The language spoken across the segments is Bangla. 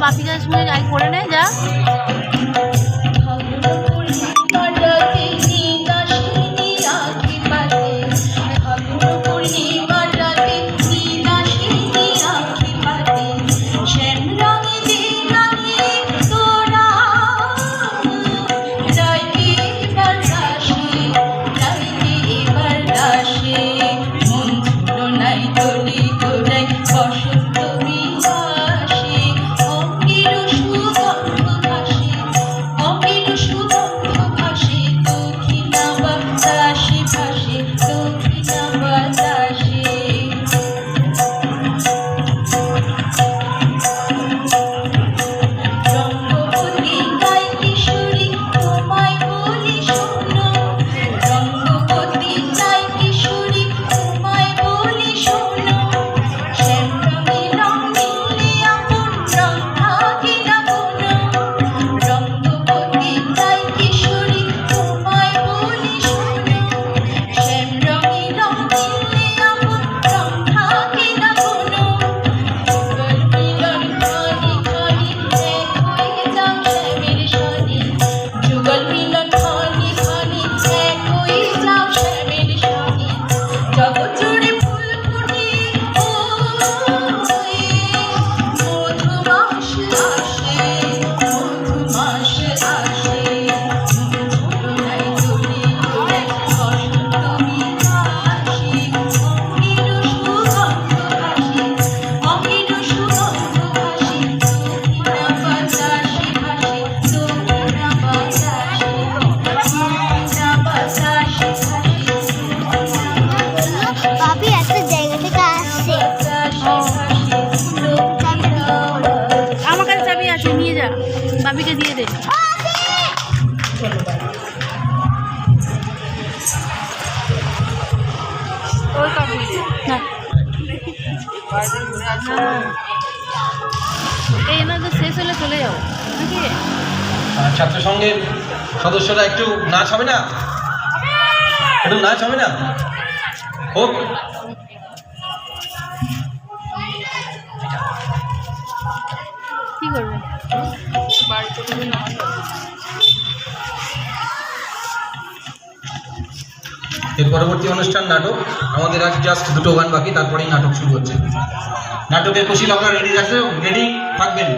বাপিকার সঙ্গে যাই করে নে যা। বাপিকে দিয়ে দে। এই না তো শেষ হলে চলে যাও নাকি? ছাত্র সংঘের সদস্যরা একটু নাচ হবে না? একটু নাচ হবে না? হোক। কি করবে? এর পরবর্তী অনুষ্ঠান নাটক। আমাদের আজ জাস্ট দুটো গান বাকি, তারপরেই নাটক শুরু হচ্ছে। নাটকের কৌশল আপনারা রেডি আছে? রেডি থাকবেন।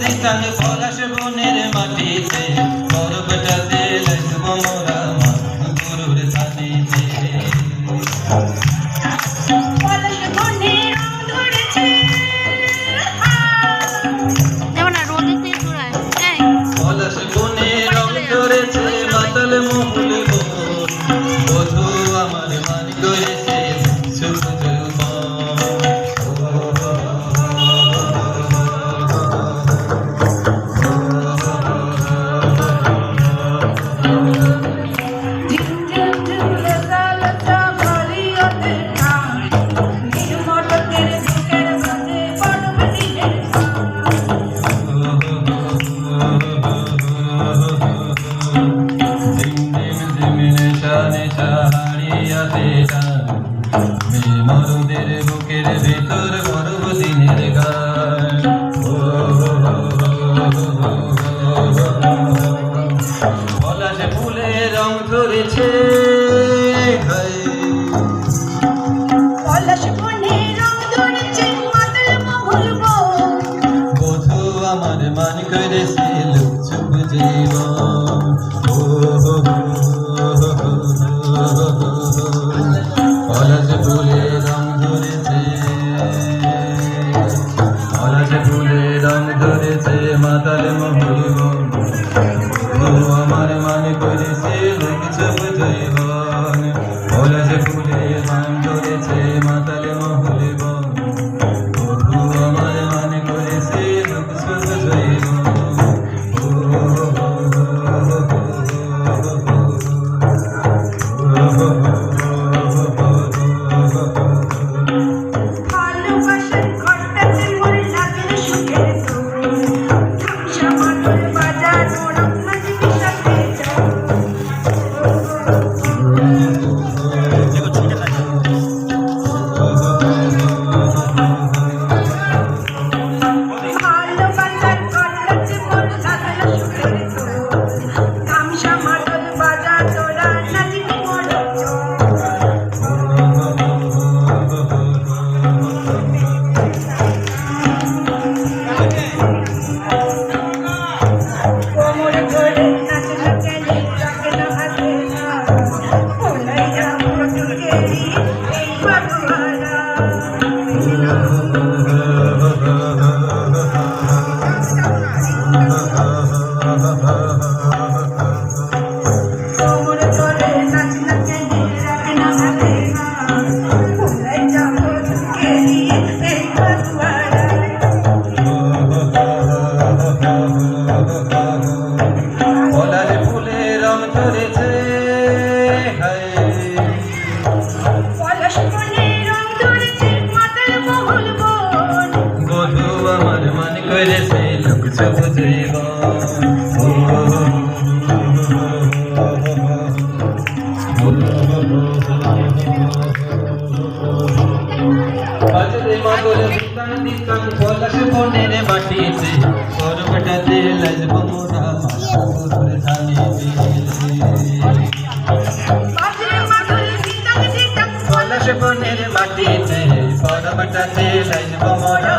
দিতানে পলাশ বনের মাটিতে পরবটাতে লাগব মোরা গুরুর থানিতে। পলাশ বনে রং ধরেছে যেমন রোদেতে জোড়ায়। পলাশ বনে রং ধরেছে মাতাল মহুল বধু আমার মান করেছে সুখ মরুদের বুকের ভেতর মরব দিনের গান। পলাশ ফুলে রং ধরেছে পলাশ বনে রং ধরেছে মাতাল মহুল বধু আমার মান করেছে লুচুপ জীবন। পলাশ ফুলে রং ধরেছে, পলাশ ফুলে রং ধরেছে মাতাল মহুল আমার মান করেছে লুচুপ জীবন। পলাশ ফুলে রং ধরেছে মাতাল মহুল বধু আমার মান করেছে লুচুপ জীবন। নাচনা কেনে রাখে না হাতে ভোলাই যাবো চুকেরি এই বাবুয়ারা কোমর ধরে নাচনা কেনে রাখে না হাতে ভোলাই যাবো চুকেরি এই বাবুয়ারা পলাশ ফুলে রং ধরেছে পলাশ ফুলে রং ধরেছে মাতাল মহল বন বধু আমার মন করেছে লোক সবুজ পলাশ বনের মাটিতে পর্বটাতে লাজব মোরা বাজরে মাদল জিতাক জিতাক পলাশ বনের মাটিতে পর্বটাতে লাজব মোরা